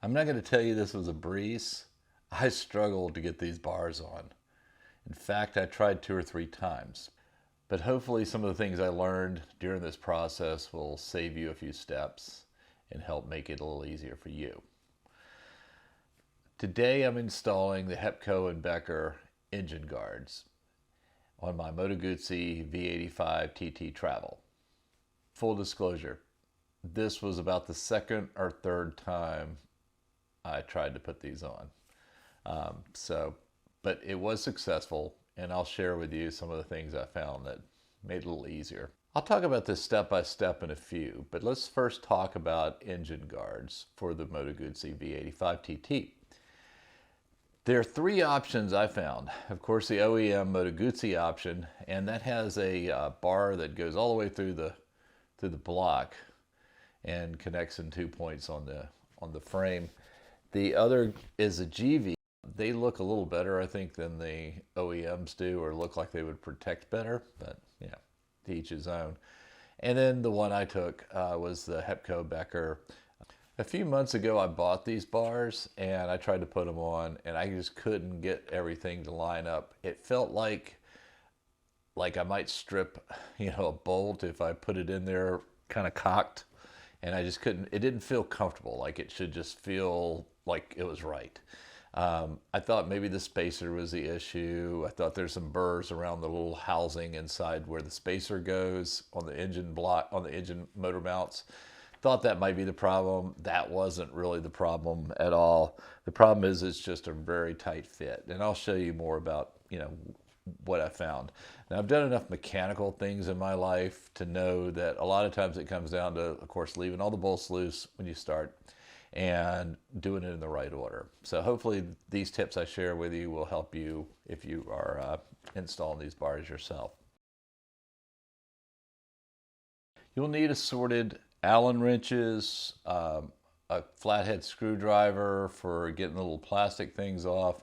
I'm not going to tell you this was a breeze. I struggled to get these bars on. In fact, I tried 2 or 3 times. But hopefully some of the things I learned during this process will save you a few steps and help make it a little easier for you. Today I'm installing the Hepco and Becker engine guards on my Moto Guzzi V85TT Travel. Full disclosure, this was about the second or third time I tried to put these on. But it was successful, and I'll share with you some of the things I found that made it a little easier. I'll talk about this step by step in a few, but let's first talk about engine guards for the Moto Guzzi V85TT. There are 3 options I found. Of course, the OEM Moto Guzzi option, and that has a bar that goes all the way through the block and connects in 2 points on the frame. The other is a GV. They look a little better, I think, than the OEMs do, or look like they would protect better, but yeah, to each his own. And then the one I took was the Hepco Becker. A few months ago, I bought these bars and I tried to put them on, and I just couldn't get everything to line up. It felt like I might strip, a bolt if I put it in there kind of cocked, and I just couldn't. It didn't feel comfortable. Like it should just feel like it was right. I thought maybe the spacer was the issue. I thought there's some burrs around the little housing inside where the spacer goes on the engine block, on the engine motor mounts. Thought that might be the problem. That wasn't really the problem at all. The problem is it's just a very tight fit. And I'll show you more about, what I found. Now, I've done enough mechanical things in my life to know that a lot of times it comes down to, of course, leaving all the bolts loose when you start and doing it in the right order. So hopefully these tips I share with you will help you if you are installing these bars yourself. You'll need assorted Allen wrenches, a flathead screwdriver for getting the little plastic things off.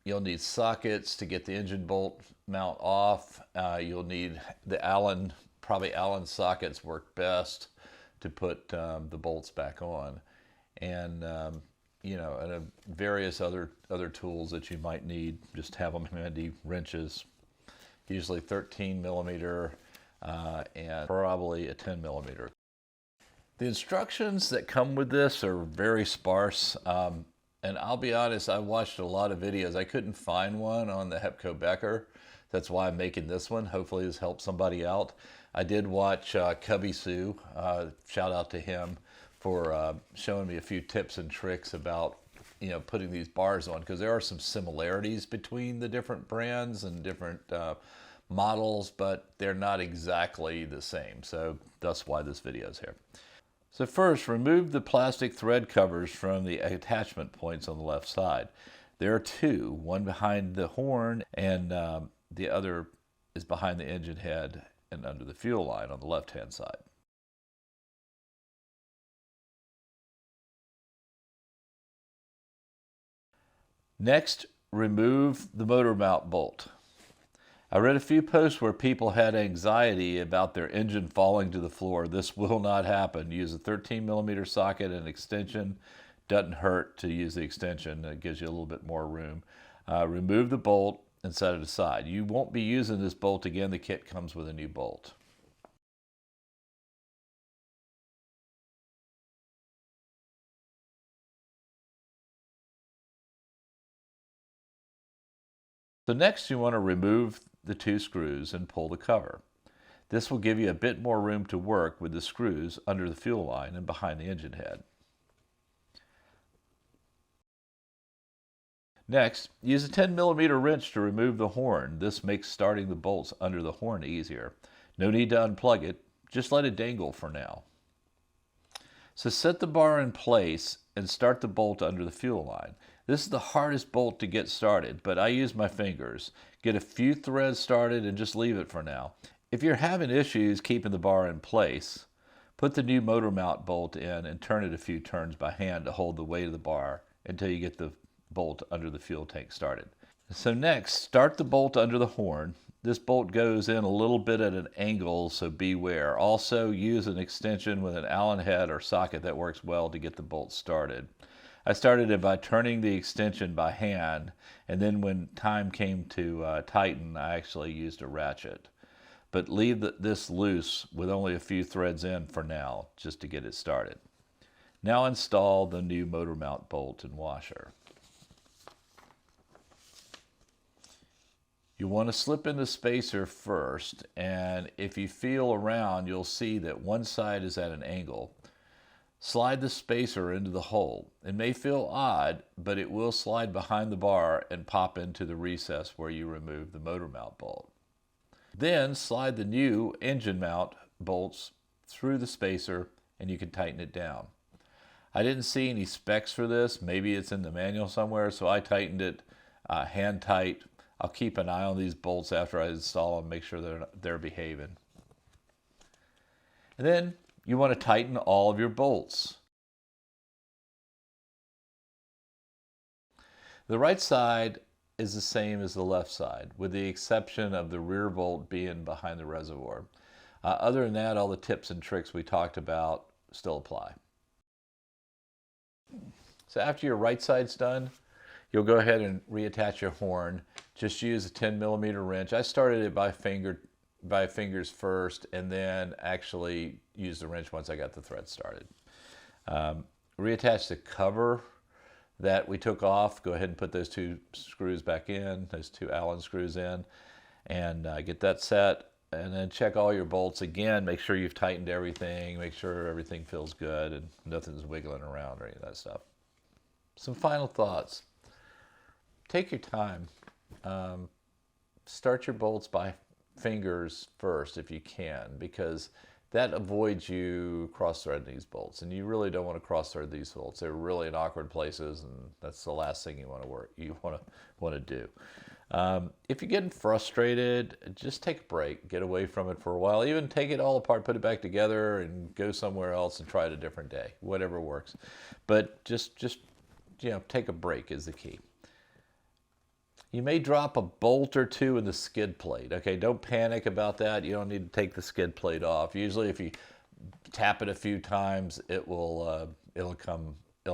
You'll need sockets to get the engine bolt mount off. You'll need the Allen, probably Allen sockets work best to put the bolts back on, and and various other tools that you might need. Just have them handy. Wrenches, usually 13 millimeter and probably a 10 millimeter. The instructions that come with this are very sparse, and I'll be honest, I watched a lot of videos. I couldn't find one on the Hepco Becker. That's why I'm making this one. Hopefully this helps somebody out. I did watch Cubby Sue, shout out to him for showing me a few tips and tricks about putting these bars on, because there are some similarities between the different brands and different models, but they're not exactly the same. So that's why this video is here. So first, remove the plastic thread covers from the attachment points on the left side. There are 2, one behind the horn and the other is behind the engine head and under the fuel line on the left-hand side. Next, remove the motor mount bolt. I read a few posts where people had anxiety about their engine falling to the floor. This will not happen. Use a 13 millimeter socket and extension. Doesn't hurt to use the extension. It gives you a little bit more room. Remove the bolt and set it aside. You won't be using this bolt again. The kit comes with a new bolt. So next you want to remove the 2 screws and pull the cover. This will give you a bit more room to work with the screws under the fuel line and behind the engine head. Next, use a 10 millimeter wrench to remove the horn. This makes starting the bolts under the horn easier. No need to unplug it, just let it dangle for now. So set the bar in place and start the bolt under the fuel line. This is the hardest bolt to get started, but I use my fingers. Get a few threads started and just leave it for now. If you're having issues keeping the bar in place, put the new motor mount bolt in and turn it a few turns by hand to hold the weight of the bar until you get the bolt under the fuel tank started. So next, start the bolt under the horn this bolt goes in a little bit at an angle, so beware. Also use an extension with an Allen head or socket that works well to get the bolt started. I started it by turning the extension by hand, and then when time came to tighten, I actually used a ratchet. But leave this loose with only a few threads in for now, just to get it started. Now install the new motor mount bolt and washer. You want to slip in the spacer first, and if you feel around, you'll see that one side is at an angle. Slide the spacer into the hole. It may feel odd, but it will slide behind the bar and pop into the recess where you remove the motor mount bolt. Then slide the new engine mount bolts through the spacer and you can tighten it down. I didn't see any specs for this. Maybe it's in the manual somewhere, so I tightened it hand tight. I'll keep an eye on these bolts after I install them, make sure they're behaving. And then you want to tighten all of your bolts. The right side is the same as the left side, with the exception of the rear bolt being behind the reservoir. Other than that, all the tips and tricks we talked about still apply. So after your right side's done, you'll go ahead and reattach your horn. Just use a 10mm wrench. I started it by fingers first, and then actually used the wrench once I got the thread started. Reattach the cover that we took off. Go ahead and put those two screws back in, those two Allen screws in, and get that set. And then check all your bolts again. Make sure you've tightened everything. Make sure everything feels good and nothing's wiggling around or any of that stuff. Some final thoughts. Take your time. Start your bolts by fingers first if you can, because that avoids you cross-threading these bolts, and you really don't want to cross-thread these bolts. They're really in awkward places, and that's the last thing you want to do. If you're getting frustrated, just take a break. Get away from it for a while. Even take it all apart, put it back together, and go somewhere else and try it a different day. Whatever works, but just take a break is the key. You may drop a bolt or two in the skid plate. Okay, don't panic about that. You don't need to take the skid plate off. Usually if you tap it a few times, it'll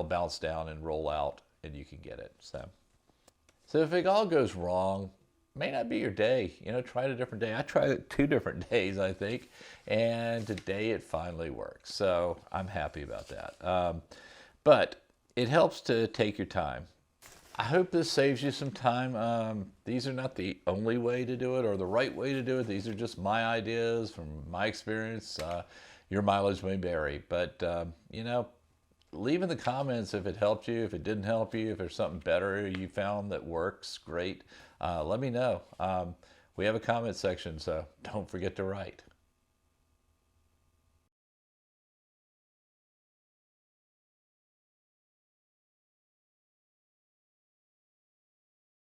bounce down and roll out and you can get it. So if it all goes wrong, it may not be your day. Try it a different day. I tried it 2 different days, I think, and today it finally works. So I'm happy about that. But it helps to take your time. I hope this saves you some time. These are not the only way to do it or the right way to do it. These are just my ideas from my experience. Your mileage may vary, but leave in the comments if it helped you, if it didn't help you, if there's something better you found that works, great. Let me know. We have a comment section, so don't forget to write.